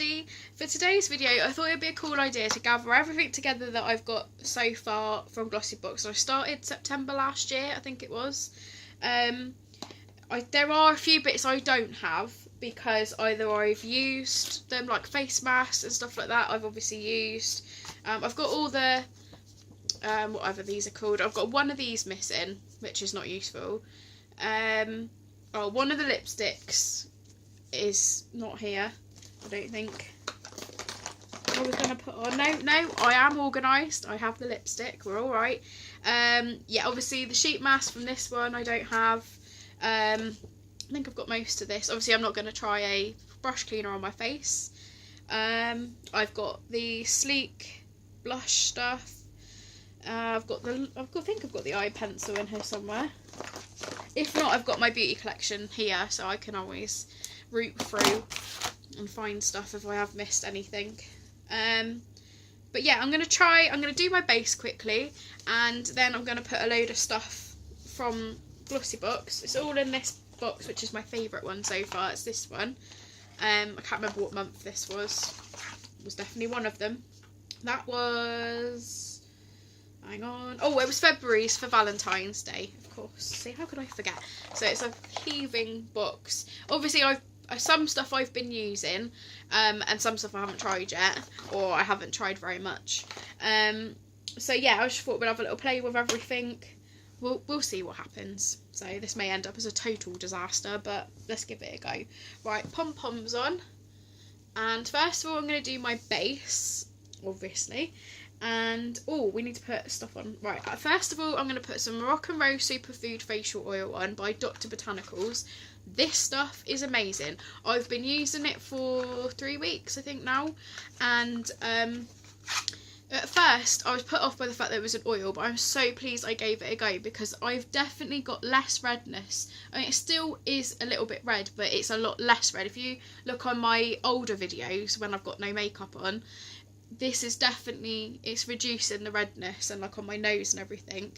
everybody. For today's video I thought it'd be a cool idea to gather everything together that I've got so far from Glossybox. I started September last year, I think it was. There are a few bits I don't have because either I've used them, like face masks and stuff like that, I've obviously used. I've got all the, whatever these are called, I've got one of these missing, which is not useful. One of the lipsticks is not here, I don't think. I was going to put on, no, I am organised, I have the lipstick, we're alright. Yeah, obviously the sheet mask from this one I don't have. I think I've got most of this. Obviously I'm not going to try a brush cleaner on my face. I've got the sleek blush stuff. I think I've got the eye pencil in here somewhere. If not, I've got my beauty collection here, so I can always root through and find stuff if I have missed anything. But yeah, I'm going to do my base quickly, and then I'm going to put a load of stuff from Glossybox. It's all in this box, which is my favourite one so far. It's this one. I can't remember what month this was. It was definitely one of them. That was... hang on. Oh, it was February's for Valentine's Day, of course. See, how could I forget? So it's a heaving box. Obviously, some stuff I've been using, and some stuff I haven't tried yet, or I haven't tried very much. So yeah, I just thought we'd have a little play with everything. We'll see what happens. So this may end up as a total disaster, but let's give it a go. Right, pom-poms on. And first of all, I'm going to do my base, obviously. And, oh, we need to put stuff on. Right, first of all, I'm going to put some Moroccan Rose Superfood Facial Oil on by BOTANICALS. This stuff is amazing. I've been using it for 3 weeks, I think now. And, at first, I was put off by the fact that it was an oil, but I'm so pleased I gave it a go because I've definitely got less redness. I mean, it still is a little bit red, but it's a lot less red. If you look on my older videos when I've got no makeup on, this is definitely, it's reducing the redness and like on my nose and everything.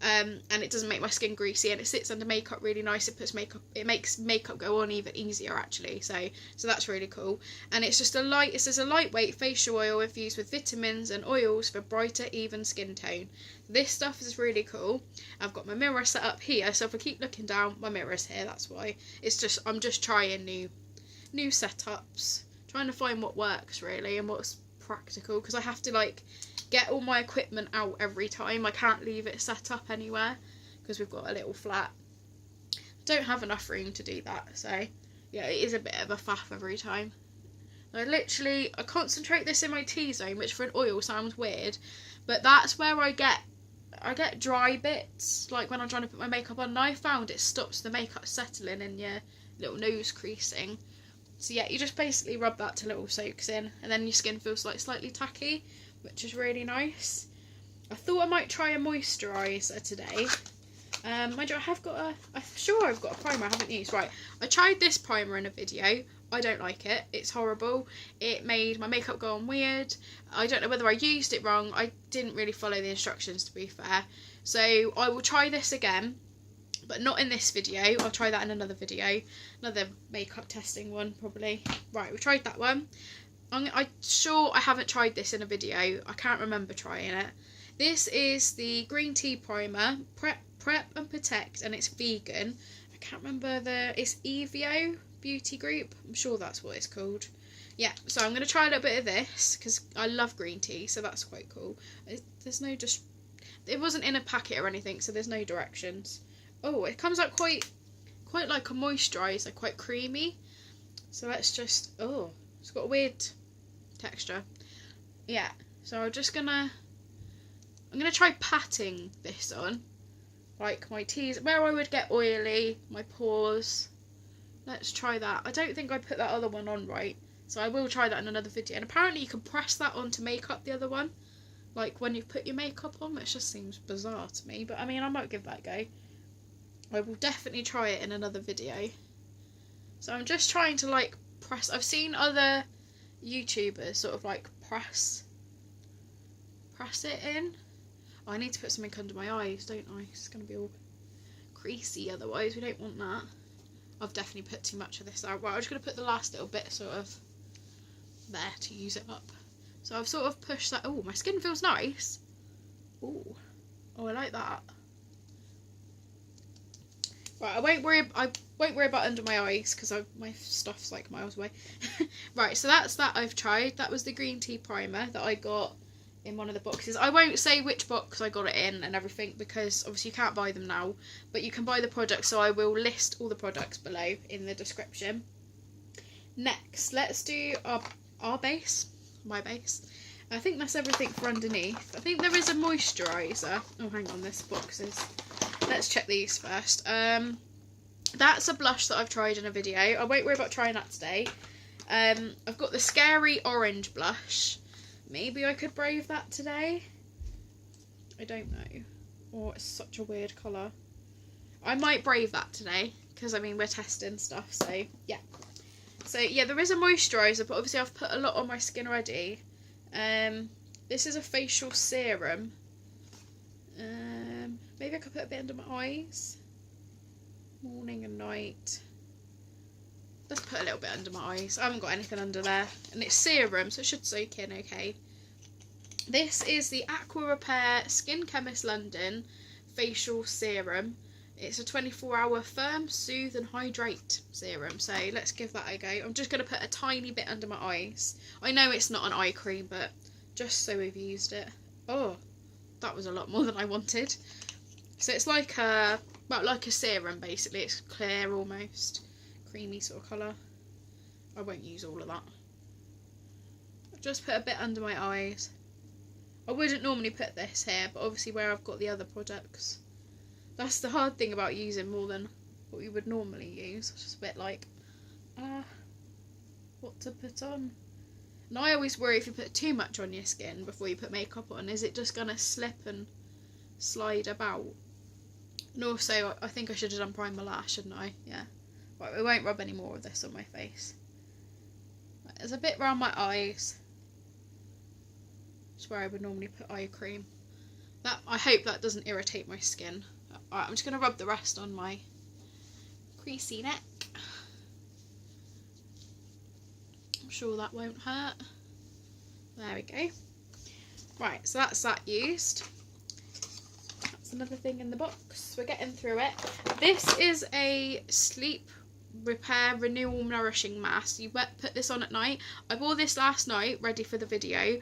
And it doesn't make my skin greasy, and it sits under makeup really nice. It makes makeup go on even easier actually, so that's really cool. And it's just it says a lightweight facial oil infused with vitamins and oils for brighter, even skin tone. This stuff is really cool. I've got my mirror set up here, so if I keep looking down, my mirror's here, that's why. I'm just trying new setups, trying to find what works really and what's practical, because I have to like get all my equipment out every time. I can't leave it set up anywhere because we've got a little flat. I don't have enough room to do that, so yeah, it is a bit of a faff every time. I concentrate this in my T-zone, which for an oil sounds weird, but that's where I get dry bits, like when I'm trying to put my makeup on, and I found it stops the makeup settling in your little nose creasing. So yeah, you just basically rub that till it all soaks in, and then your skin feels like slightly tacky, which is really nice. I thought I might try a moisturiser today. I'm sure I've got a primer I haven't used. Right, I tried this primer in a video. I don't like it. It's horrible. It made my makeup go on weird. I don't know whether I used it wrong. I didn't really follow the instructions, to be fair. So I will try this again, but not in this video. I'll try that in another video. Another makeup testing one, probably. Right, we tried that one. I'm sure I haven't tried this in a video. I can't remember trying it. This is the green tea primer, Prep and Protect, and it's vegan. I can't remember it's EVIO Beauty Group. I'm sure that's what it's called. Yeah, so I'm going to try a little bit of this because I love green tea, so that's quite cool. It wasn't in a packet or anything, so there's no directions. Oh, it comes out quite like a moisturiser, quite creamy. So let's just, it's got a weird texture. Yeah, so I'm gonna try patting this on, like my T's, where I would get oily, my pores. Let's try that. I don't think I put that other one on right, so I will try that in another video. And apparently you can press that on to make up the other one, like when you put your makeup on, which just seems bizarre to me, but I mean, I might give that a go. I will definitely try it in another video. So I'm just trying to like press. I've seen other YouTubers sort of like press it in. Oh, I need to put something under my eyes, don't I? It's going to be all creasy otherwise. We don't want that. I've definitely put too much of this out. Right, I'm just going to put the last little bit sort of there to use it up. So I've sort of pushed that. Oh, my skin feels nice. Oh, I like that. Right, I won't worry about under my eyes because my stuff's like miles away. Right, so that's that I've tried. That was the green tea primer that I got in one of the boxes. I won't say which box I got it in and everything because obviously you can't buy them now, but you can buy the products, so I will list all the products below in the description. Next, let's do our base, my base. I think that's everything for underneath. I think there is a moisturiser. Oh, hang on, this box is... Let's check these first. That's a blush that I've tried in a video. I won't worry about trying that today. I've got the Scary Orange blush. Maybe I could brave that today. I don't know. Oh, it's such a weird colour. I might brave that today because, I mean, we're testing stuff, so yeah. So yeah, there is a moisturiser, but obviously I've put a lot on my skin already. This is a facial serum. Maybe I could put a bit under my eyes. Morning and night. Let's put a little bit under my eyes. I haven't got anything under there. And it's serum, so it should soak in okay. This is the AQUA Repair Skin Chemist London Facial Serum. It's a 24-hour firm, soothe and hydrate serum. So let's give that a go. I'm just going to put a tiny bit under my eyes. I know it's not an eye cream, but just so we've used it. Oh, that was a lot more than I wanted. So it's like a, well, like a serum basically. It's clear almost. Creamy sort of colour. I won't use all of that. I've just put a bit under my eyes. I wouldn't normally put this here, but obviously where I've got the other products. That's the hard thing about using more than what we would normally use. It's just a bit like, what to put on. And I always worry if you put too much on your skin before you put makeup on, is it just going to slip and slide about? And also, I think I should have done primer last, shouldn't I? Yeah. Right, we won't rub any more of this on my face. Right, there's a bit around my eyes. That's where I would normally put eye cream. That, I hope that doesn't irritate my skin. Alright, I'm just going to rub the rest on my creasy neck. I'm sure that won't hurt. There we go. Right, so that's that used. That's another thing in the box. We're getting through it. This is a sleep repair renewal nourishing mask. You put this on at night. I wore this last night ready for the video,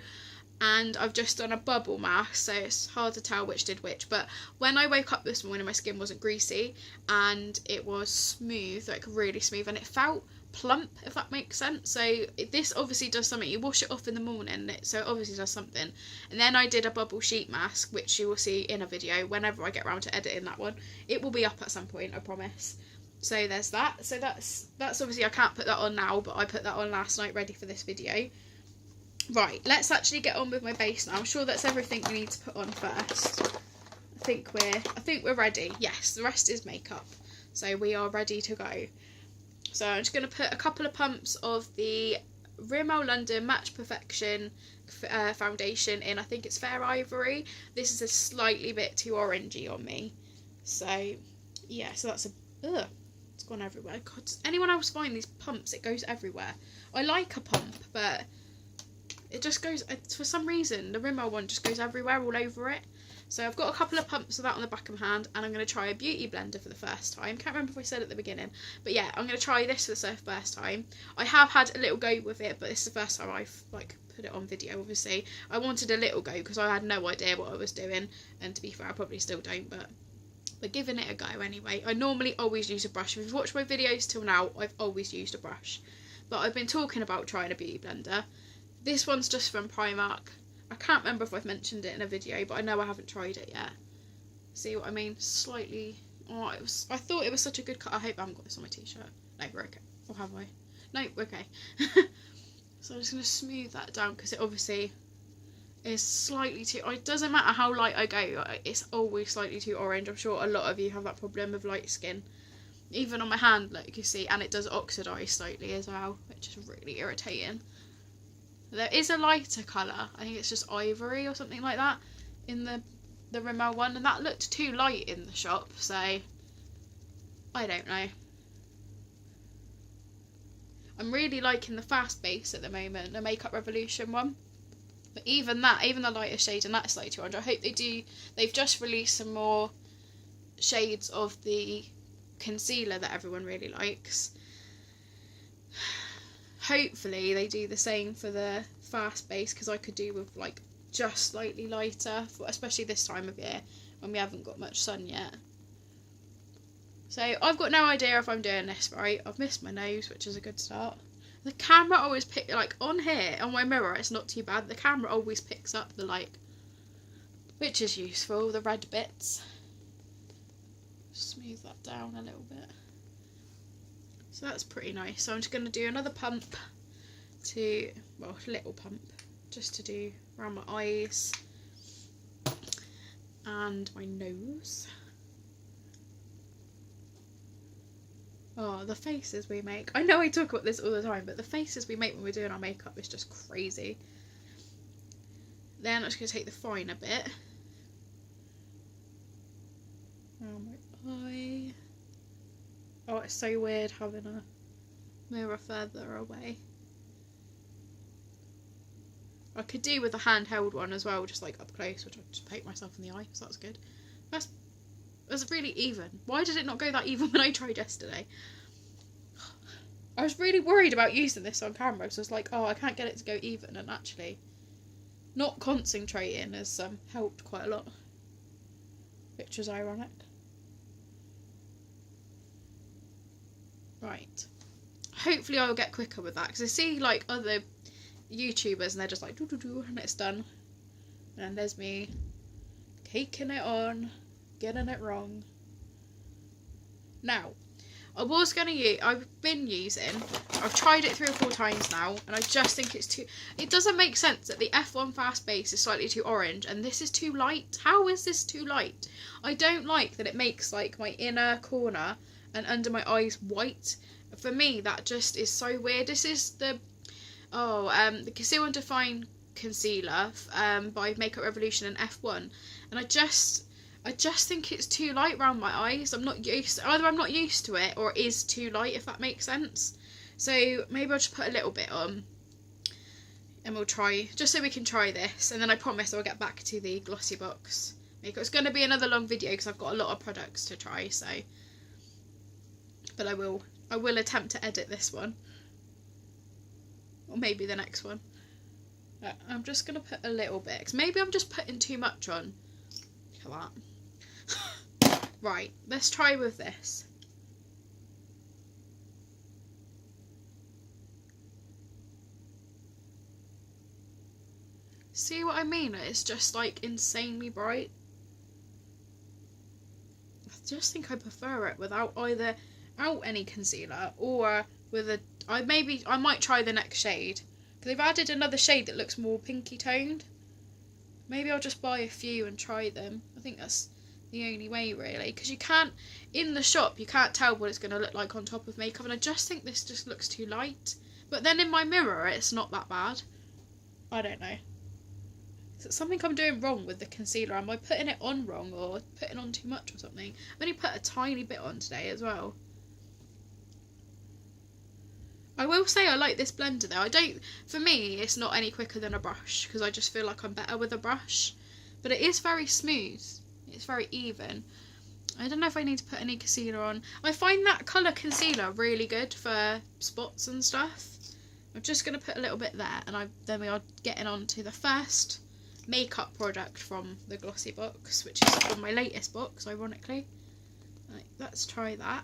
and I've just done a bubble mask, so it's hard to tell which did which, but when I woke up this morning my skin wasn't greasy and it was smooth, like really smooth, and it felt plump, if that makes sense. So this obviously does something. You wash it off in the morning, so it obviously does something. And then I did a bubble sheet mask, which you will see in a video whenever I get around to editing that one. It will be up at some point, I promise. So there's that. So that's obviously, I can't put that on now, but I put that on last night ready for this video. Right, let's actually get on with my base now. I'm sure that's everything we need to put on first. I think we're ready. Yes, the rest is makeup. So we are ready to go. So I'm just going to put a couple of pumps of the Rimmel London Match Perfection foundation in. I think it's Fair Ivory. This is a slightly bit too orangey on me. So yeah, so that's a... Ugh, it's gone everywhere. God, does anyone else find these pumps? It goes everywhere. I like a pump, but it just goes... For some reason, the Rimmel one just goes everywhere, all over it. So I've got a couple of pumps of that on the back of my hand, and I'm going to try a beauty blender for the first time. Can't remember if I said at the beginning, but yeah, I'm going to try this for the first time. I have had a little go with it, but this is the first time I've like put it on video. Obviously, I wanted a little go because I had no idea what I was doing, and to be fair, I probably still don't, but we're giving it a go anyway. I normally always use a brush. If you've watched my videos till now, I've always used a brush, but I've been talking about trying a beauty blender. This one's just from Primark. I can't remember if I've mentioned it in a video, but I know I haven't tried it yet. See what I mean? Slightly... Oh, I thought it was such a good cut. I hope I haven't got this on my t-shirt. No, we're okay. Or have I? No, we're okay. So I'm just going to smooth that down because it obviously is slightly too... It doesn't matter how light I go. It's always slightly too orange. I'm sure a lot of you have that problem with light skin. Even on my hand, like you see. And it does oxidise slightly as well, which is really irritating. There is a lighter colour, I think it's just ivory or something like that, in the Rimmel one, and that looked too light in the shop, so I don't know. I'm really liking the Fast Base at the moment, the Makeup Revolution one. But even that, even the lighter shade, and that's like 200. I hope they've just released some more shades of the concealer that everyone really likes. Hopefully they do the same for the Fast Base, because I could do with like just slightly lighter, especially this time of year when we haven't got much sun yet. So I've got no idea if I'm doing this right. I've missed my nose, which is a good start. The camera always picks, like on here, on my mirror, it's not too bad. The camera always picks up the like, which is useful, the red bits. Smooth that down a little bit. So that's pretty nice. So I'm just going to do another pump to, well, a little pump, just to do around my eyes and my nose. Oh, the faces we make. I know I talk about this all the time, but the faces we make when we're doing our makeup is just crazy. Then I'm just going to take the finer bit. Oh, my eye. Oh, it's so weird having a mirror further away. I could do with a handheld one as well, just like up close, which I'll just paint myself in the eye, so that's good. That's really even. Why did it not go that even when I tried yesterday? I was really worried about using this on camera, so I was like, oh, I can't get it to go even, and actually not concentrating has helped quite a lot, which is ironic. Right. Hopefully I'll get quicker with that, because I see like other YouTubers and they're just like doo doo doo and it's done. And there's me caking it on, getting it wrong. Now, I've been using, I've tried it 3 or 4 times now, and I just think it's too, it doesn't make sense that the F1 Fast Base is slightly too orange and this is too light. How is this too light? I don't like that it makes like my inner corner and under my eyes white. For me, that just is so weird. This is the the Conceal and Define Concealer by Makeup Revolution and F1, and I just think it's too light around my eyes. I'm not used to it, or it is too light, if that makes sense. So maybe I'll just put a little bit on, and we'll try, just so we can try this, and then I promise I'll get back to the Glossybox makeup. It's going to be another long video because I've got a lot of products to try, so, but I will attempt to edit this one, or maybe the next one. I'm just going to put a little bit, because maybe I'm just putting too much on. Look at that. Right, let's try with this. See what I mean? It's just like insanely bright. I just think I prefer it without any concealer, or with a, I might try the next shade, because they've added another shade that looks more pinky toned. Maybe I'll just buy a few and try them. I think that's the only way, really, because you can't, in the shop, you can't tell what it's going to look like on top of makeup, and I just think this just looks too light. But then in my mirror, it's not that bad. I don't know. Is it something I'm doing wrong with the concealer? Am I putting it on wrong, or putting on too much or something? I've only put a tiny bit on today as well. I will say I like this blender though. For me, it's not any quicker than a brush, because I just feel like I'm better with a brush. But it is very smooth. It's very even. I don't know if I need to put any concealer on. I find that colour concealer really good for spots and stuff. I'm just going to put a little bit there, and then we are getting on to the first makeup product from the Glossybox, which is from my latest box, ironically. Right, let's try that.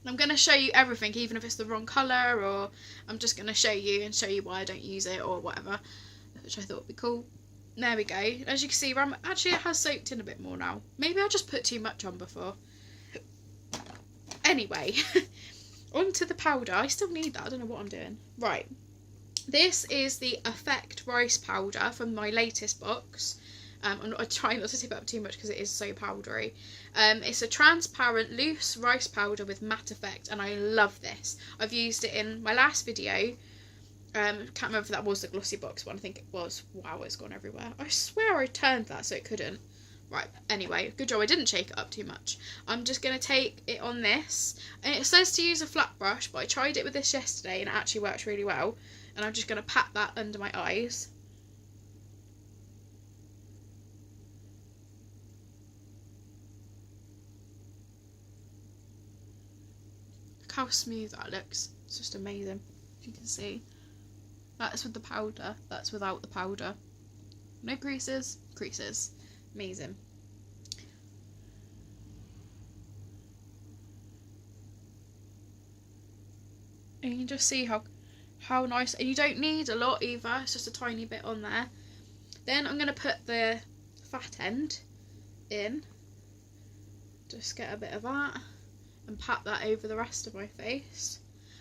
I'm going to show you everything, even if it's the wrong colour, or I'm just going to show you why I don't use it or whatever, which I thought would be cool. There we go. As you can see, actually it has soaked in a bit more now. Maybe I just put too much on before. Anyway, onto the powder. I still need that. I don't know what I'm doing. Right. This is the Effect Rice Powder from my latest box. I try not to tip it up too much because it is so powdery. It's a transparent loose rice powder with matte effect, and I love this. I've used it in my last video. Can't remember if that was the Glossybox one. I think it was. Wow, it's gone everywhere. I swear I turned that so it couldn't. Right, anyway, good job I didn't shake it up too much. I'm just going to take it on this, and it says to use a flat brush, but I tried it with this yesterday and it actually works really well. And I'm just going to pat that under my eyes. Look how smooth that looks. It's just amazing, as you can see. That's with the powder, that's without the powder. No creases, creases. Amazing. And you can just see how nice, and you don't need a lot either, it's just a tiny bit on there. Then I'm going to put the fat end in, just get a bit of that and pat that over the rest of my face.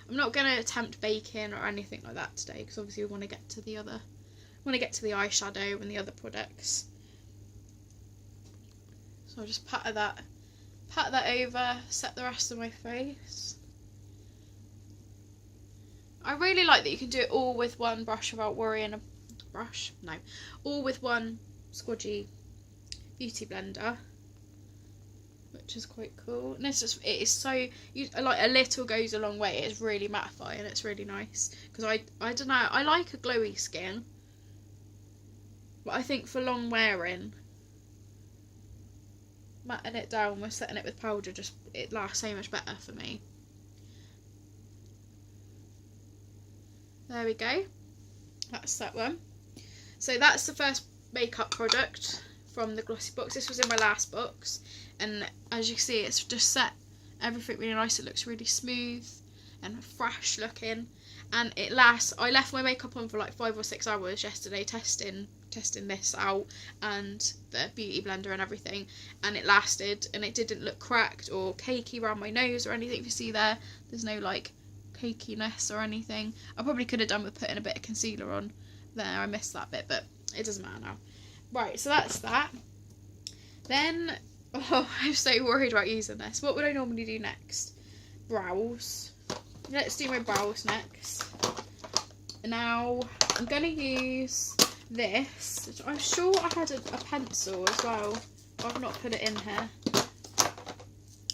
I'm not going to attempt baking or anything like that today, because obviously we want to get to the eyeshadow and the other products. So I'll just pat that over, set the rest of my face. I really like that you can do it all with one brush without worrying all with one squodgy beauty blender, which is quite cool. And it is so, like, a little goes a long way. It's really mattifying, it's really nice, because I don't know, I like a glowy skin, but I think for long wearing, matting it down with setting it with powder, it lasts so much better for me. There we go, that's that one. So that's the first makeup product from the Glossybox. This was in my last box, and as you see, it's just set everything really nice. It looks really smooth and fresh looking, and it lasts. I left my makeup on for like 5 or 6 hours yesterday testing this out and the beauty blender and everything, and it lasted, and it didn't look cracked or cakey around my nose or anything. If you see there's no like cakiness or anything. I probably could have done with putting a bit of concealer on there. I missed that bit, but it doesn't matter now. Right, so that's that. Then, oh, I'm so worried about using this. What would I normally do next? Brows. Let's do my brows next. Now, I'm going to use this. I'm sure I had a pencil as well, but I've not put it in here.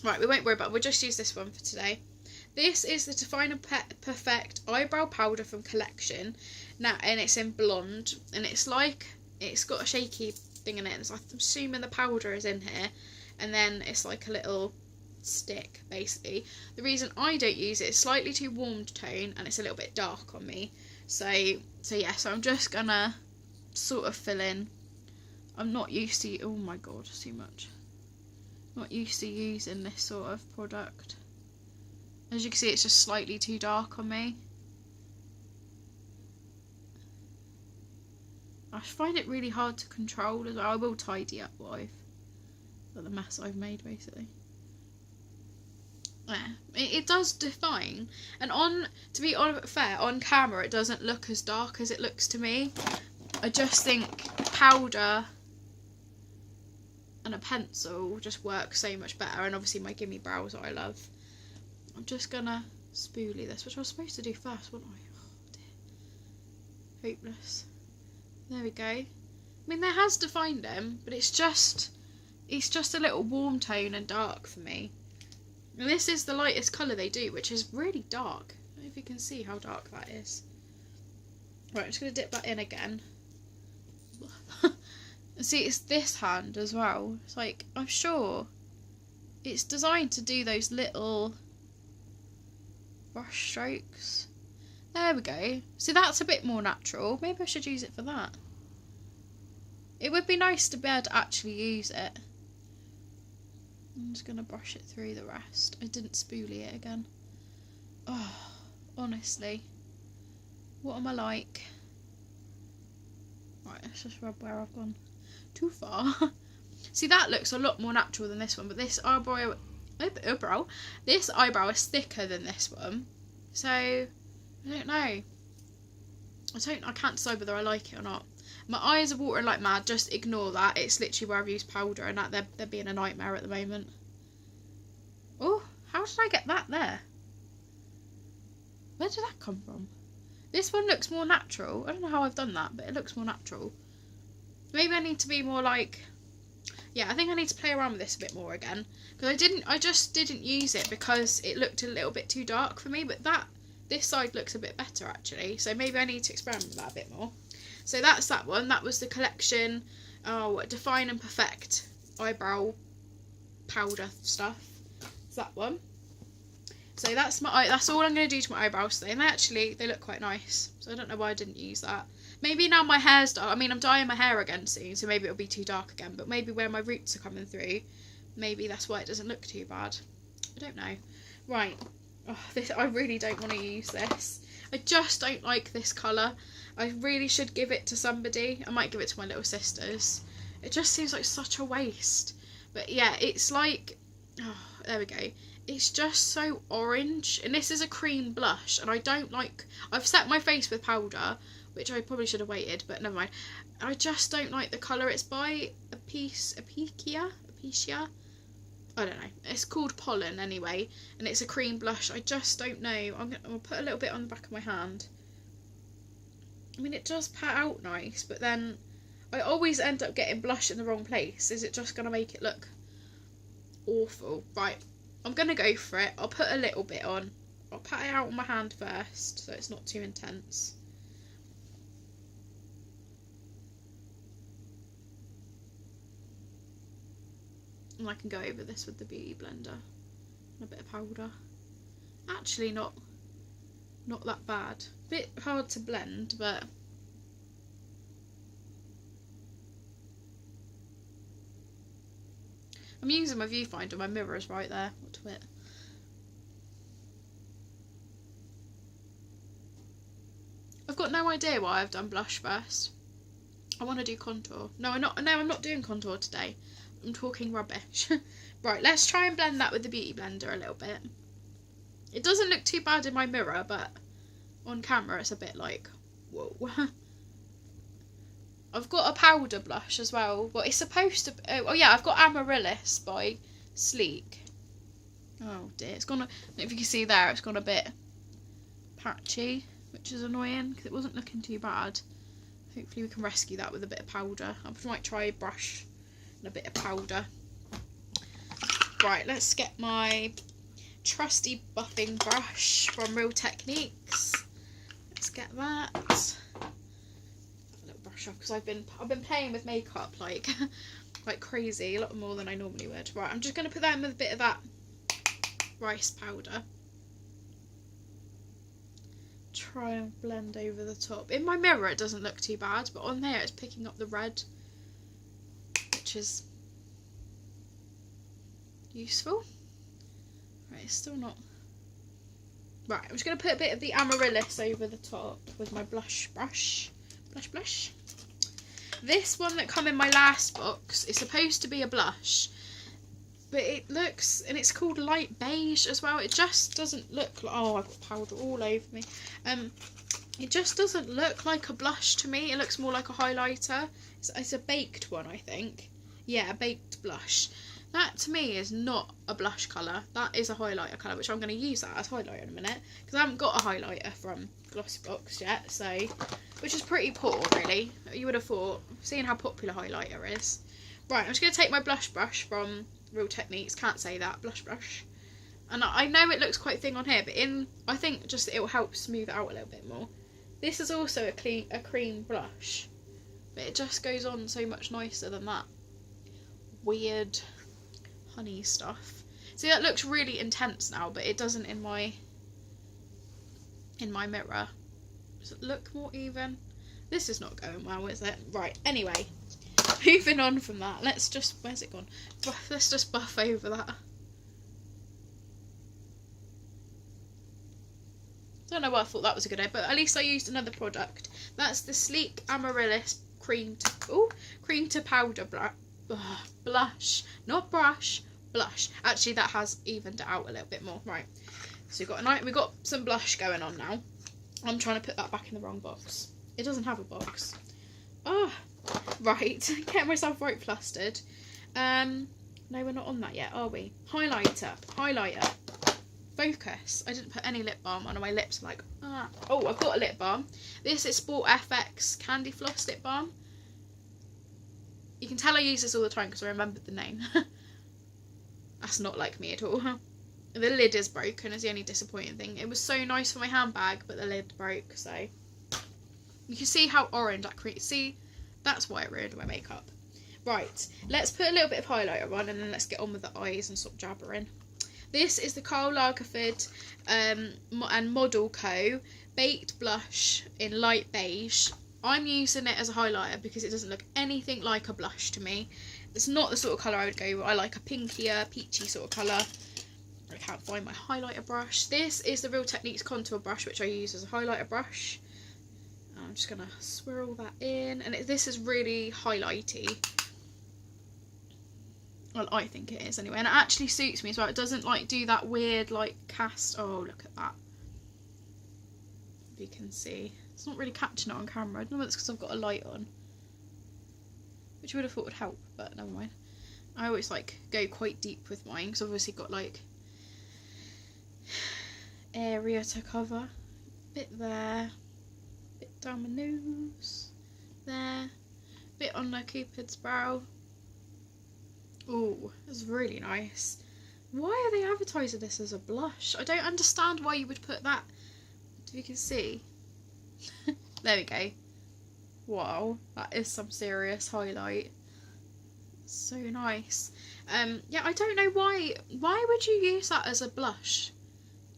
Right, we won't worry about it. We'll just use this one for today. This is the Define and Perfect Eyebrow Powder from Collection. Now, and it's in blonde, and it's got a shaky thing in it. So I'm assuming the powder is in here, and then it's like a little stick, basically. The reason I don't use it is slightly too warm tone, and it's a little bit dark on me. So yeah, so I'm just gonna sort of fill in. I'm not used to, oh my god, too much. Not used to using this sort of product. As you can see, it's just slightly too dark on me. I find it really hard to control as well. I will tidy up the mess I've made, basically. Yeah, it does define, and to be fair, on camera it doesn't look as dark as it looks to me. I just think powder and a pencil just work so much better, and obviously my gimme brows that I love. I'm just gonna spoolie this, which I was supposed to do first, wasn't I? Oh dear. Hopeless. There we go. I mean, there has defined them, but it's just a little warm tone and dark for me. And this is the lightest colour they do, which is really dark. I don't know if you can see how dark that is. Right, I'm just going to dip that in again. And see, it's this hand as well. It's like, I'm sure it's designed to do those little brush strokes. There we go. See, that's a bit more natural. Maybe I should use it for that. It would be nice to be able to actually use it. I'm just going to brush it through the rest. I didn't spoolie it again. Oh, honestly. What am I like? Right, let's just rub where I've gone too far. See, that looks a lot more natural than this one, but this eyebrow is thicker than this one. So, I don't know. I can't decide whether I like it or not. My eyes are watering like mad, just ignore that. It's literally where I've used powder, and that they're being a nightmare at the moment. Oh, how did I get that there? Where did that come from? This one looks more natural. I don't know how I've done that, but it looks more natural. Maybe I need to be more like... yeah, I think I need to play around with this a bit more again, because I just didn't use it because it looked a little bit too dark for me, but this side looks a bit better actually, so maybe I need to experiment with that a bit more. So that's that one. That was the collection, Define and Perfect eyebrow powder stuff. It's that one. So that's all I'm going to do to my eyebrows today, and they look quite nice, so I don't know why I didn't use that. Maybe now my hair's dark, I mean I'm dyeing my hair again soon, so maybe it'll be too dark again, but maybe where my roots are coming through, maybe that's why it doesn't look too bad. I don't know. Right, I really don't want to use this. I just don't like this colour. I really should give it to somebody. I might give it to my little sisters. It just seems like such a waste. But yeah, it's like, there we go. It's just so orange, and this is a cream blush, and I don't like, I've set my face with powder, which I probably should have waited, but never mind. I just don't like the colour. It's by APICIA? I don't know. It's called Pollen anyway, and it's a cream blush. I just don't know. I'm gonna put a little bit on the back of my hand. I mean, it does pat out nice, but then I always end up getting blush in the wrong place. Is it just going to make it look awful? Right, I'm going to go for it. I'll put a little bit on. I'll pat it out on my hand first, so it's not too intense. And I can go over this with the beauty blender and a bit of powder. Actually not that bad. Bit hard to blend, but I'm using my viewfinder, my mirror is right there. What to it? I've got no idea why I've done blush first. I want to do contour. No, I'm not doing contour today. I'm talking rubbish. Right, let's try and blend that with the beauty blender a little bit. It doesn't look too bad in my mirror, but on camera it's a bit like, whoa. I've got a powder blush as well. Well, it's supposed to, oh yeah, I've got Amaryllis by Sleek. Oh dear, it's gone, if you can see there, it's gone a bit patchy, which is annoying because it wasn't looking too bad. Hopefully we can rescue that with a bit of powder. I might try a brush and a bit of powder. Right, let's get my trusty buffing brush from Real Techniques. Let's get that. A little brush off because I've been playing with makeup like crazy, a lot more than I normally would. Right, I'm just going to put that in with a bit of that rice powder. Try and blend over the top. In my mirror it doesn't look too bad, but on there it's picking up the red, which is useful. Right, it's still not. Right, I'm just going to put a bit of the Amaryllis over the top with my blush brush. Blush. This one that come in my last box is supposed to be a blush, but it looks, and it's called light beige as well. It just doesn't look like, oh, I've got powder all over me. It just doesn't look like a blush to me. It looks more like a highlighter. It's a baked one, I think. Yeah, a baked blush. That to me is not a blush colour. That is a highlighter colour, which I'm going to use that as highlighter in a minute, because I haven't got a highlighter from Glossybox yet, so, which is pretty poor really. You would have thought, seeing how popular highlighter is. Right, I'm just going to take my blush brush from Real Techniques, can't say that, blush brush. And I know it looks quite thin on here, but I think just it will help smooth it out a little bit more. This is also a cream blush, but it just goes on so much nicer than that weird honey stuff. See, that looks really intense now, but it doesn't in my mirror. Does it look more even? This is not going well, is it? Right, anyway, moving on from that, let's just, where's it gone? Let's just buff over that. Don't know why I thought that was a good idea, but at least I used another product. That's the Sleek Amaryllis cream to powder blush, not brush, blush. Actually, that has evened it out a little bit more. Right, so we've got some blush going on now. I'm trying to put that back in the wrong box. It doesn't have a box. Oh, right, get myself right flustered. No, we're not on that yet, are we? Highlighter. Focus. I didn't put any lip balm on my lips. I'm like, ah. Oh, I've got a lip balm. This is Sport FX Candy Floss lip balm. You can tell I use this all the time because I remembered the name. That's not like me at all. The lid is broken is the only disappointing thing. It was so nice for my handbag, but the lid broke, so. You can see how orange that creates. See, that's why it ruined my makeup. Right, let's put a little bit of highlighter on and then let's get on with the eyes and stop jabbering. This is the Karl Lagerfeld and Model Co. Baked Blush in light beige. I'm using it as a highlighter because it doesn't look anything like a blush to me. It's not the sort of colour I would go with. I like a pinkier, peachy sort of colour. I can't find my highlighter brush. This is the Real Techniques contour brush, which I use as a highlighter brush. I'm just going to swirl that in. And this is really highlighty. Well, I think it is anyway. And it actually suits me as well. It doesn't like do that weird like cast. Oh, look at that. If you can see. It's not really catching it on camera. I don't know if it's because I've got a light on. Which I would have thought would help, but never mind. I always like go quite deep with mine because I've obviously got like area to cover. Bit there, bit down my nose, there, bit on the Cupid's brow. Oh, that's really nice. Why are they advertising this as a blush? I don't understand why you would put that. If you can see. There we go. Wow, that is some serious highlight. So nice. Yeah, I don't know why would you use that as a blush?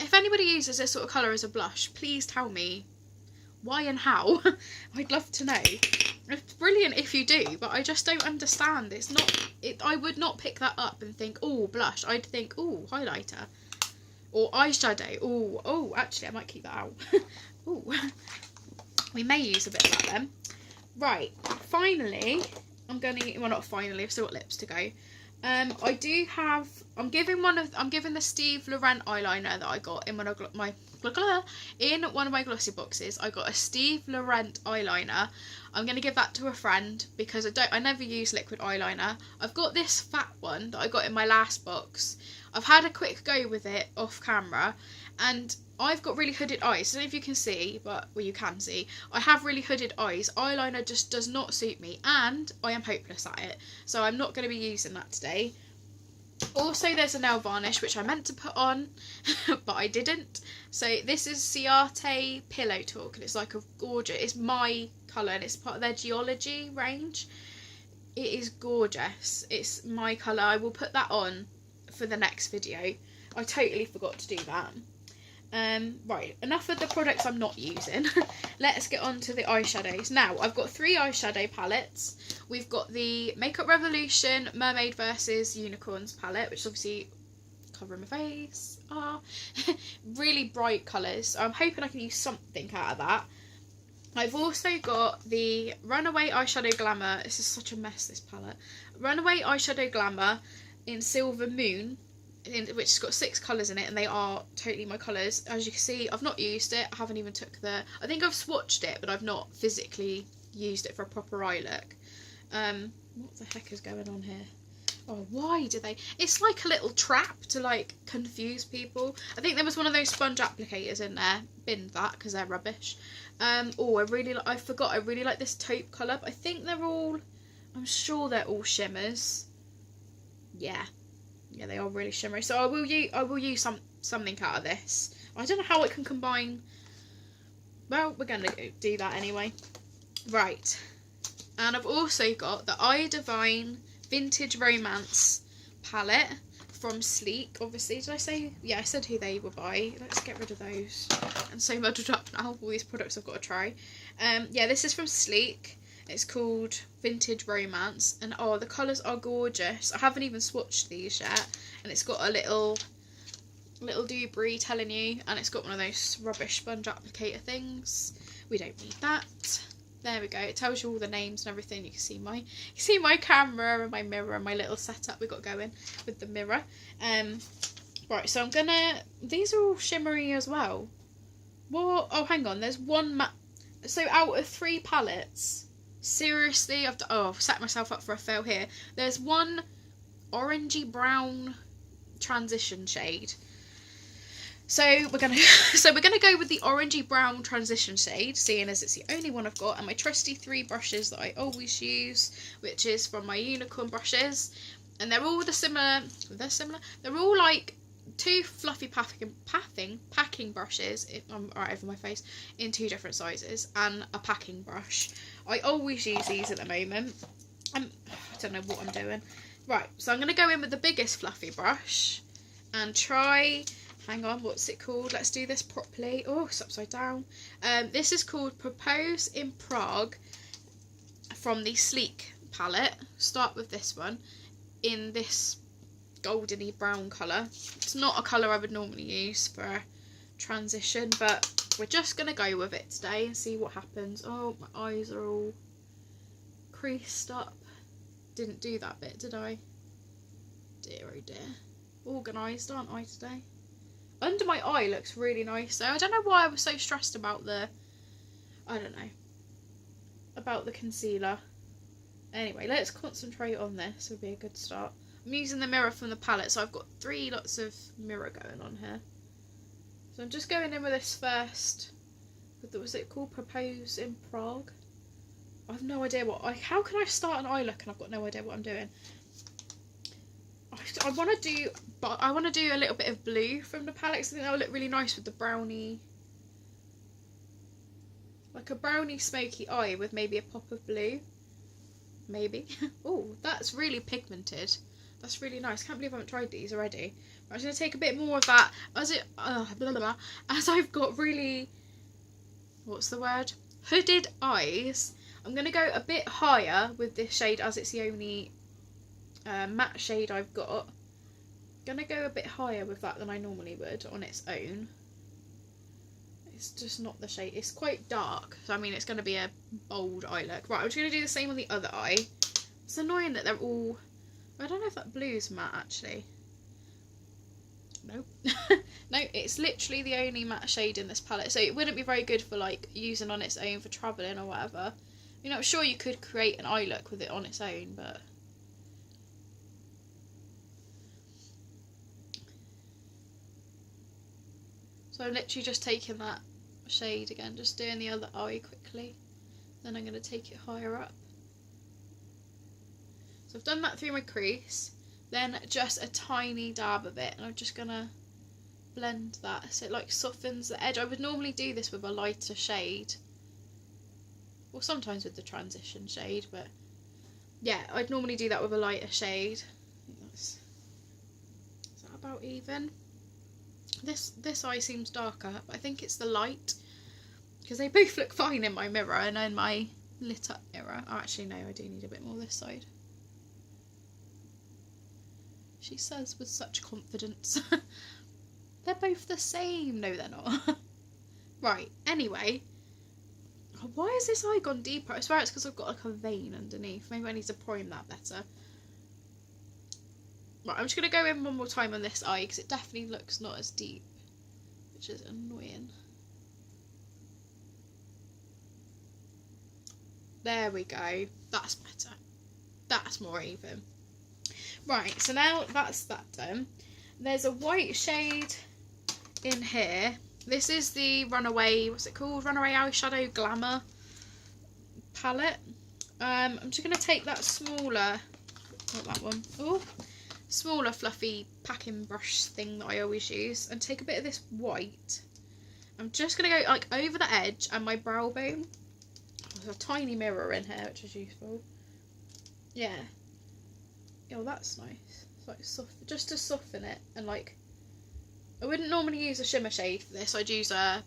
If anybody uses this sort of colour as a blush, please tell me why and how. I'd love to know. It's brilliant if you do, but I just don't understand. It's not. I would not pick that up and think, oh, blush. I'd think, oh, highlighter, or eyeshadow. Oh, actually, I might keep that out. Oh, we may use a bit of that then. Right, finally, I'm not finally, I've still got lips to go. I do have, I'm giving the Steve Laurent eyeliner that I got in one of my glossy boxes. I got a Steve Laurent eyeliner. I'm going to give that to a friend because I never use liquid eyeliner. I've got this fat one that I got in my last box. I've had a quick go with it off camera and I've got really hooded eyes. I don't know if you can see, but, well, you can see. I have really hooded eyes. Eyeliner just does not suit me, and I am hopeless at it. So I'm not going to be using that today. Also, there's a nail varnish, which I meant to put on, but I didn't. So this is Ciate Pillow Talk, and it's like a gorgeous, it's my colour, and it's part of their Geology range. It is gorgeous. It's my colour. I will put that on for the next video. I totally forgot to do that. Right, enough of the products I'm not using. Let's get on to the eyeshadows. Now, I've got 3 eyeshadow palettes. We've got the Makeup Revolution Mermaid vs Unicorns palette, which is obviously covering my face. Really bright colours. I'm hoping I can use something out of that. I've also got the Runaway Eyeshadow Glamour. This is such a mess, this palette. Runaway Eyeshadow Glamour in Silver Moon, which has got 6 colours in it, and they are totally my colours. As you can see, I've not used it. I haven't even I think I've swatched it, but I've not physically used it for a proper eye look. What the heck is going on here? Oh, why do they? It's like a little trap to like confuse people. I think there was one of those sponge applicators in there. Bin that because they're rubbish. Oh, I forgot. I really like this taupe colour. But I think I'm sure they're all shimmers. Yeah. Yeah, they are really shimmery. So I will use something out of this. I don't know how it can combine. Well, we're going to do that anyway. Right. And I've also got the I Divine Vintage Romance palette from Sleek. Obviously, did I say? Yeah, I said who they were by. Let's get rid of those. I'm so muddled up now. All these products I've got to try. Yeah, this is from Sleek. It's called Vintage Romance, and oh, the colours are gorgeous. I haven't even swatched these yet, and it's got a little debris telling you, and it's got one of those rubbish sponge applicator things. We don't need that. There we go. It tells you all the names and everything. You can see my camera and my mirror and my little setup we got going with the mirror. Right, so these are all shimmery as well. What? Oh, hang on. There's one so out of 3 palettes. Seriously, I've set myself up for a fail here. There's one orangey brown transition shade. So we're gonna go with the orangey brown transition shade, seeing as it's the only one I've got, and my trusty 3 brushes that I always use, which is from my unicorn brushes, and they're all they're all like 2 fluffy packing brushes, I'm right over my face, in 2 different sizes, and a packing brush. I always use these at the moment. I don't know what I'm doing. Right, so I'm going to go in with the biggest fluffy brush and try, hang on, what's it called? Let's do this properly. Oh, it's upside down. This is called Propose in Prague from the Sleek palette. Start with this one in this goldeny brown colour. It's not a colour I would normally use for a transition, but we're just going to go with it today and see what happens. Oh, my eyes are all creased up. Didn't do that bit, did I? Dear oh dear. Organised, aren't I, today? Under my eye looks really nice though. I don't know why I was so stressed about the, I don't know, about the concealer. Anyway, let's concentrate on this. Would be a good start. I'm using the mirror from the palette, so I've got 3 lots of mirror going on here. So I'm just going in with this first. Was it called Propose in Prague? I have no idea how can I start an eye look and I've got no idea what I'm doing. I want to do a little bit of blue from the palette, because I think that will look really nice with the brownie, like a brownie smoky eye with maybe a pop of blue, maybe. Oh, that's really pigmented. That's really nice. Can't believe I haven't tried these already. I'm just going to take a bit more of that as I've got really, what's the word? Hooded eyes. I'm going to go a bit higher with this shade, as it's the only matte shade I've got. I'm going to go a bit higher with that than I normally would on its own. It's just not the shade. It's quite dark, so I mean it's going to be a bold eye look. Right, I'm just going to do the same on the other eye. It's annoying that they're all, I don't know if that blue's matte actually. Nope. No, it's literally the only matte shade in this palette, so it wouldn't be very good for like using on its own for travelling or whatever. You know, I'm sure you could create an eye look with it on its own, but so I'm literally just taking that shade again, just doing the other eye quickly, then I'm going to take it higher up. So I've done that through my crease, then just a tiny dab of it, and I'm just going to blend that so it like softens the edge. I would normally do this with a lighter shade, or sometimes with the transition shade, but yeah, I'd normally do that with a lighter shade. I think is that about even? This eye seems darker, but I think it's the light, because they both look fine in my mirror and in my lit up mirror. Oh, actually no, I do need a bit more this side. She says with such confidence. They're both the same. No, they're not. Right, anyway. Why has this eye gone deeper? I swear it's because I've got like a vein underneath. Maybe I need to prime that better. Right, I'm just going to go in one more time on this eye, because it definitely looks not as deep, which is annoying. There we go. That's better. That's more even. Right, so now that's that done. There's a white shade in here. This is the Runaway, what's it called? Runaway Eyeshadow Glamour palette. I'm just going to take that smaller, not that one, oh, smaller fluffy packing brush thing that I always use, and take a bit of this white. I'm just going to go like over the edge and my brow bone. There's a tiny mirror in here, which is useful. Yeah. Oh, that's nice. It's like soft, just to soften it, and like, I wouldn't normally use a shimmer shade for this. I'd use a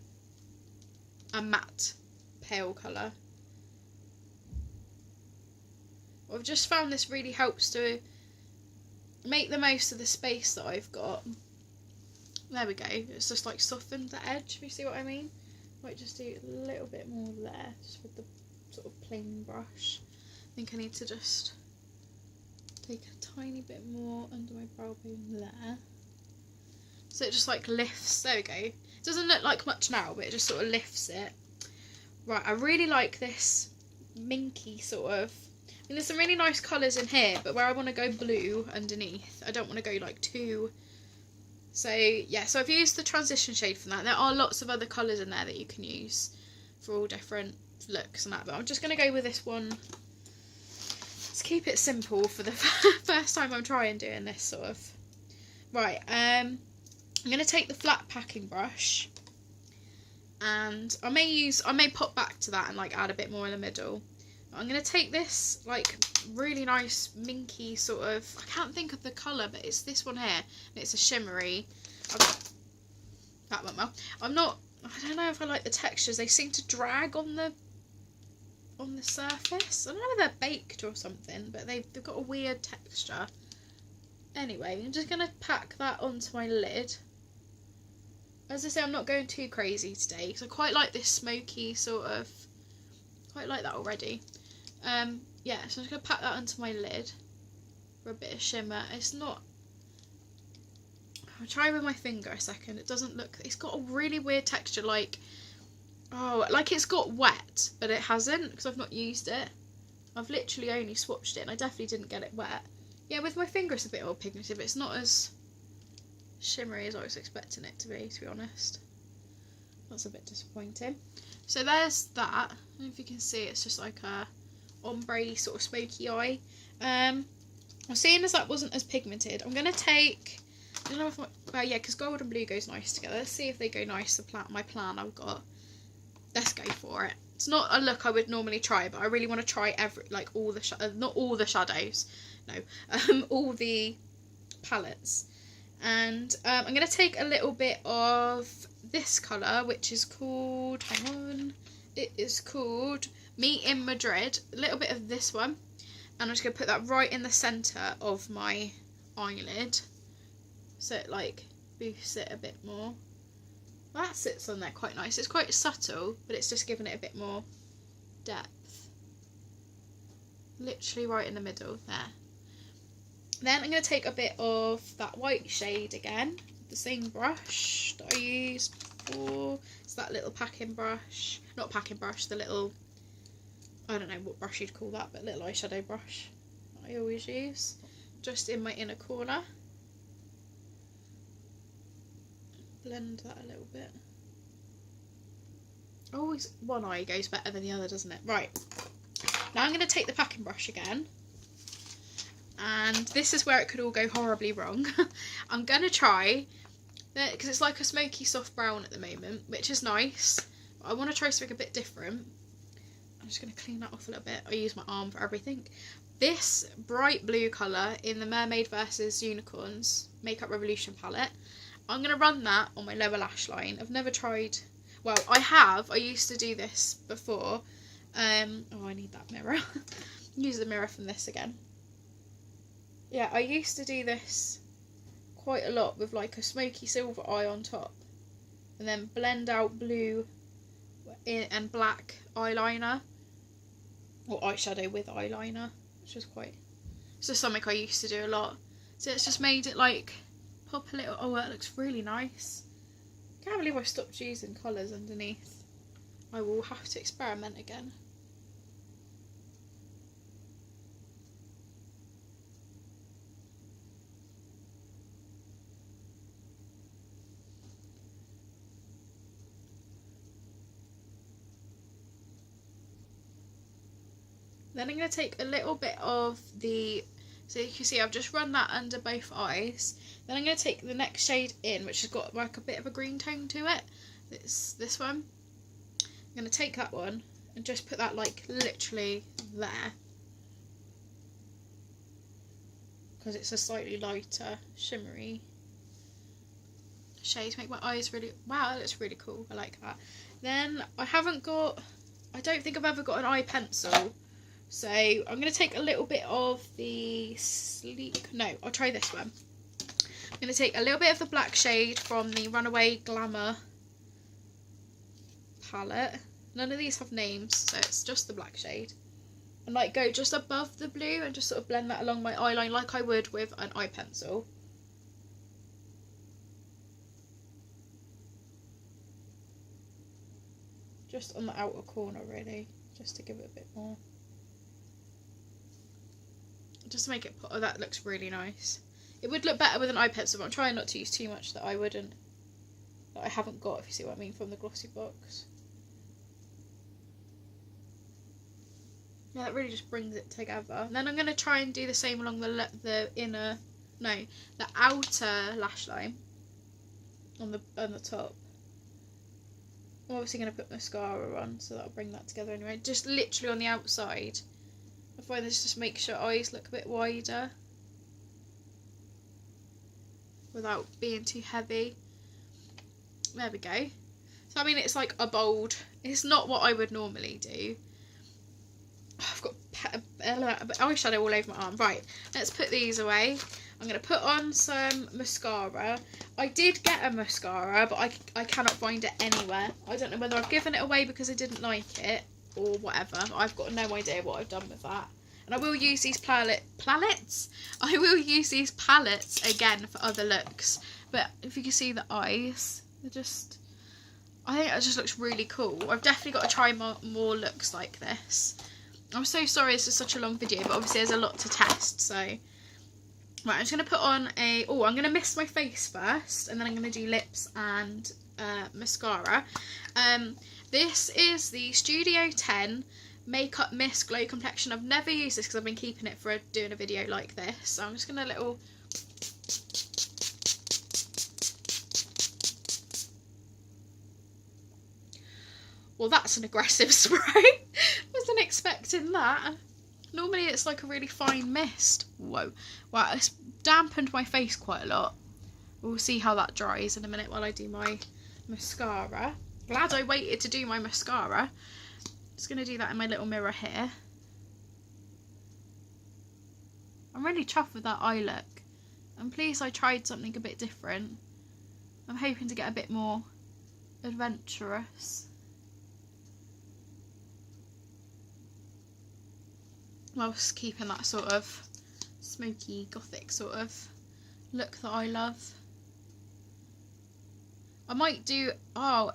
matte pale colour. I've just found this really helps to make the most of the space that I've got. There we go. It's just like softened the edge, if you see what I mean. Might just do a little bit more there, just with the sort of plain brush. I think I need to just take a tiny bit more under my brow bone there. So it just like lifts, there we go. It doesn't look like much now, but it just sort of lifts it. Right, I really like this minky sort of, I mean, there's some really nice colours in here, but where I want to go blue underneath, I don't want to go like too So yeah, so I've used the transition shade from that. There are lots of other colours in there that you can use for all different looks and that, but I'm just going to go with this one. Let's keep it simple for the first time I'm trying doing this sort of. Right, I'm going to take the flat packing brush, and I may pop back to that and like add a bit more in the middle. I'm going to take this like really nice minky sort of, I can't think of the colour, but it's this one here, and it's a shimmery. That went well. I don't know if I like the textures. They seem to drag on the surface. I don't know if they're baked or something, but they've got a weird texture. Anyway, I'm just going to pack that onto my lid. As I say, I'm not going too crazy today, because I quite like this smoky sort of, quite like that already. Yeah, so I'm just going to pack that onto my lid for a bit of shimmer. It's not, I'll try with my finger a second. It doesn't look, it's got a really weird texture, like, oh, like it's got wet, but it hasn't, because I've not used it. I've literally only swatched it, and I definitely didn't get it wet. Yeah, with my finger it's a bit more pigmented, but it's not as shimmery as I was expecting it to be honest. That's a bit disappointing. So there's that. I don't know if you can see, it's just like a ombre sort of smoky eye. Well, seeing as that wasn't as pigmented, I'm going to take, I don't know if well, yeah, because gold and blue goes nice together. Let's see if they go nice. My plan I've got. Let's go for it. It's not a look I would normally try, but I really want to try like all the not all the shadows, no, all the palettes. And I'm going to take a little bit of this colour, which is called, hang on, it is called Me in Madrid. A little bit of this one, and I'm just going to put that right in the centre of my eyelid, so it like boosts it a bit more. Well, that sits on there quite nice. It's quite subtle, but it's just giving it a bit more depth. Literally right in the middle there. Then I'm going to take a bit of that white shade again, the same brush that I used before. It's that little packing brush, not packing brush, the little, I don't know what brush you'd call that, but little eyeshadow brush that I always use, just in my inner corner. Blend that a little bit. Always one eye goes better than the other, doesn't it? Right, now I'm going to take the packing brush again. And this is where it could all go horribly wrong. I'm going to try, because it's like a smoky soft brown at the moment, which is nice. But I want to try something a bit different. I'm just going to clean that off a little bit. I use my arm for everything. This bright blue colour in the Mermaid vs Unicorns Makeup Revolution palette, I'm going to run that on my lower lash line. I've never tried, well, I have. I used to do this before. Oh, I need that mirror. Use the mirror from this again. Yeah, I used to do this quite a lot with like a smoky silver eye on top, and then blend out blue and black eyeliner, or eyeshadow with eyeliner, which is quite, it's just something I used to do a lot. So it's just made it like pop a little, oh, that looks really nice. I can't believe I stopped using colours underneath. I will have to experiment again. Then I'm going to take a little bit of the, so you can see I've just run that under both eyes. Then I'm going to take the next shade in, which has got like a bit of a green tone to it. It's this one. I'm going to take that one and just put that like literally there, because it's a slightly lighter shimmery shade to make my eyes really, wow, that looks really cool. I like that. Then I don't think I've ever got an eye pencil. So I'm going to take a little bit of the I'll try this one. I'm going to take a little bit of the black shade from the Runaway Glamour palette. None of these have names, so it's just the black shade. And like go just above the blue and just sort of blend that along my eyeline like I would with an eye pencil. Just on the outer corner really, just to give it a bit more. Just to make it pop. Oh, that looks really nice. It would look better with an eye pencil, but I'm trying not to use too much that I haven't got, if you see what I mean, from the Glossybox. Yeah, that really just brings it together. And then I'm going to try and do the same along the outer lash line on the top. I'm obviously going to put mascara on, so that'll bring that together anyway. Just literally on the outside. I find this just makes your eyes look a bit wider without being too heavy. There we go. So I mean, it's like a bold, it's not what I would normally do. Oh, I've got eyeshadow all over my arm. Right, let's put these away. I'm going to put on some mascara. I did get a mascara, but I cannot find it anywhere. I don't know whether I've given it away because I didn't like it or whatever. I've got no idea what I've done with that. And I will use these palettes. I will use these palettes again for other looks. But if you can see the eyes, they're just, I think it just looks really cool. I've definitely got to try more looks like this. I'm so sorry this is such a long video, but obviously there's a lot to test, so. Right, I'm just going to put on I'm going to mist my face first, and then I'm going to do lips and mascara. This is the Studio 10 Makeup Mist Glow Complexion. I've never used this because I've been keeping it for doing a video like this, so I'm just going to Well, that's an aggressive spray. Wasn't expecting that. Normally it's like a really fine mist. Whoa. Wow, it's dampened my face quite a lot. We'll see how that dries in a minute while I do my mascara. Glad I waited to do my mascara. Just going to do that in my little mirror here. I'm really chuffed with that eye look. I'm pleased I tried something a bit different. I'm hoping to get a bit more adventurous. Whilst keeping that sort of smoky, gothic sort of look that I love. I might do,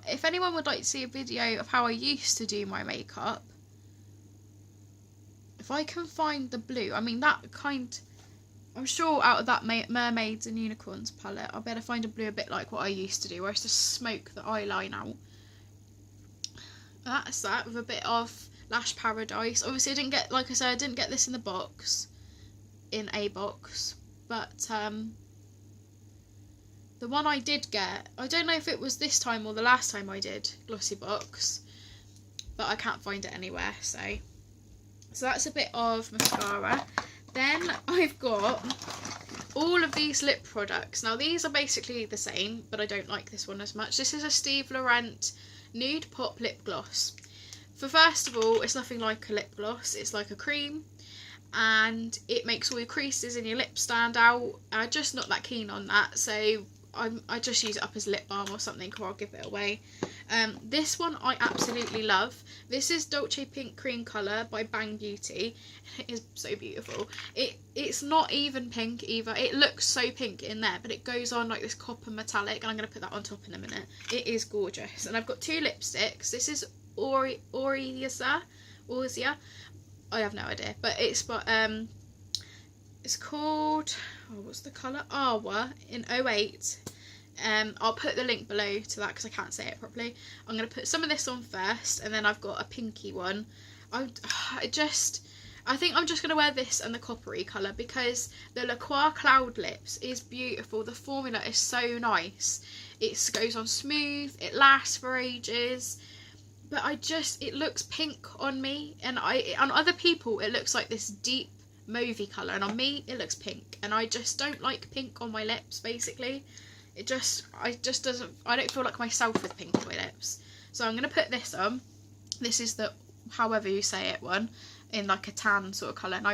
if anyone would like to see a video of how I used to do my makeup, if I can find the blue, I mean that kind, I'm sure out of that Mermaids and Unicorns palette, I'll be able to find a blue a bit like what I used to do, where I used to smoke the eyeline out. That's that, with a bit of Lash Paradise. Obviously I didn't get, like I said, I didn't get this in the box, in a box, but the one I did get, I don't know if it was this time or the last time I did Glossybox, but I can't find it anywhere, so that's a bit of mascara. Then I've got all of these lip products. Now these are basically the same, but I don't like this one as much. This is a Steve Laurent Nude Pop Lip Gloss. First of all, it's nothing like a lip gloss, it's like a cream, and it makes all your creases in your lips stand out. I'm just not that keen on that, so I just use it up as lip balm or something, or I'll give it away. This one I absolutely love. This is Dolce Pink Cream Colour by Bang Beauty. It is so beautiful. It's not even pink either. It looks so pink in there, but it goes on like this copper metallic, and I'm going to put that on top in a minute. It is gorgeous. And I've got two lipsticks. This is ORYZA. I have no idea, but it's called, what's the colour? ARWA in 08. I'll put the link below to that because I can't say it properly. I'm going to put some of this on first, and then I've got a pinky one. I think I'm just going to wear this and the coppery colour because the LaCroix Cloud Lips is beautiful. The formula is so nice. It goes on smooth, it lasts for ages. But it looks pink on me, and on other people it looks like this deep mauvey colour, and on me it looks pink, and I just don't like pink on my lips. Basically, I don't feel like myself with pink on my lips. So I'm going to put this on. This is the, however you say it, one in like a tan sort of colour, and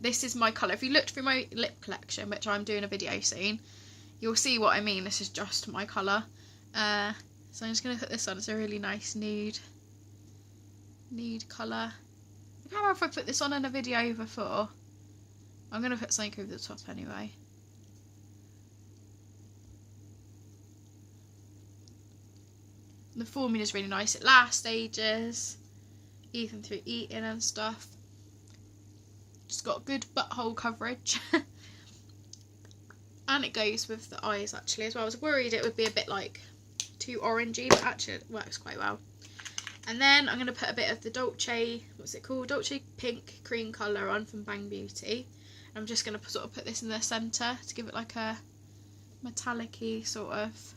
this is my colour. If you looked through my lip collection, which I'm doing a video soon, you'll see what I mean. This is just my colour. So I'm just going to put this on. It's a really nice nude colour. I can't remember if I put this on in a video before. I'm going to put something over the top anyway. The formula is really nice. It lasts ages, even through eating and stuff. Just got good butthole coverage. And it goes with the eyes actually as well. I was worried it would be a bit like too orangey, but actually it works quite well. And then I'm going to put a bit of the Dolce, what's it called? Dolce Pink Cream colour on from Bang Beauty. I'm just going to sort of put this in the centre to give it like a metallic-y sort of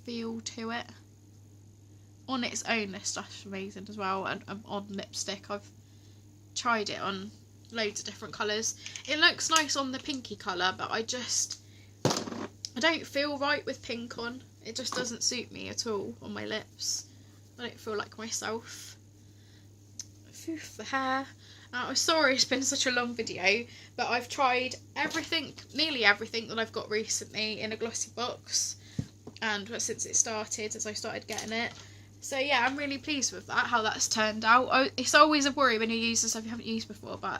feel to it. On its own, this stuff's amazing as well, and on lipstick I've tried it on loads of different colours. It looks nice on the pinky colour, but I don't feel right with pink on. It just doesn't suit me at all on my lips. I don't feel like myself. Phew, the hair. I'm sorry it's been such a long video, but I've tried everything, nearly everything that I've got recently in a Glossybox, and since it started, as I started getting it. So yeah, I'm really pleased with that, how that's turned out. It's always a worry when you use stuff you haven't used before, but